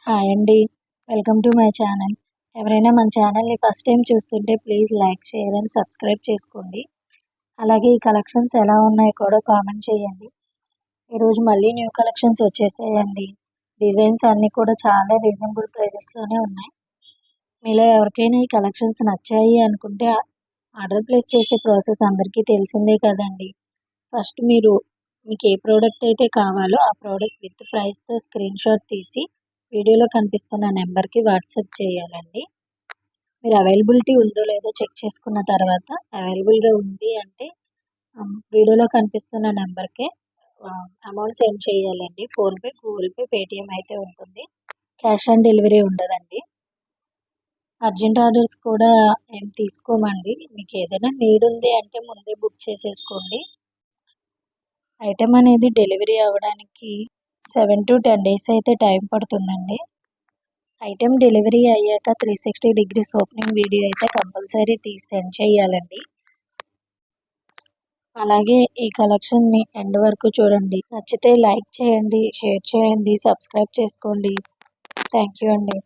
Hi అండి. Welcome to my channel. ఎవరైనా మన ఛానల్‌ని ఫస్ట్ టైం చూస్తుంటే please like, share and subscribe చేసుకోండి. అలాగే ఈ కలెక్షన్స్ ఎలా ఉన్నాయో కూడా కామెంట్ చేయండి. ఈరోజు మళ్ళీ న్యూ కలెక్షన్స్ వచ్చేసాయండి. డిజైన్స్ అన్నీ కూడా చాలా రీజనబుల్ ప్రైజెస్‌లోనే ఉన్నాయి. మీలో ఎవరికైనా ఈ కలెక్షన్స్ నచ్చాయి అనుకుంటే ఆర్డర్ ప్లేస్ చేసే ప్రాసెస్ అందరికీ తెలిసిందే కదండీ. ఫస్ట్ మీకు ఏ ప్రోడక్ట్ అయితే కావాలో ఆ ప్రోడక్ట్ విత్ ప్రైస్‌తో స్క్రీన్‌షాట్ తీసి వీడియోలో కనిపిస్తున్న నెంబర్‌కి వాట్సాప్ చేయాలండి. మీరు అవైలబిలిటీ ఉందో లేదో చెక్ చేసుకున్న తర్వాత అవైలబుల్‌గా ఉంది అంటే వీడియోలో కనిపిస్తున్న నెంబర్‌కే అమౌంట్ సెండ్ చేయాలండి. ఫోన్‌పే, గూగుల్ పే, పేటీఎం అయితే ఉంటుంది. క్యాష్ ఆన్ డెలివరీ ఉండదండి. అర్జెంట్ ఆర్డర్స్ కూడా ఏం తీసుకోమండి. మీకు ఏదైనా నీడ్ ఉంది అంటే ముందే బుక్ చేసేసుకోండి. ఐటెం అనేది డెలివరీ అవ్వడానికి 7 to 10 డేస్ అయితే టైం పడుతుందండి. ఐటెం డెలివరీ అయ్యాక 360 డిగ్రీస్ ఓపెనింగ్ వీడియో అయితే కంపల్సరీ తీసి సెండ్ చేయాలండి. అలాగే ఈ కలెక్షన్ని ఎండ్ వరకు చూడండి. నచ్చితే లైక్ చేయండి, షేర్ చేయండి, సబ్స్క్రైబ్ చేసుకోండి. థ్యాంక్ యూ అండి.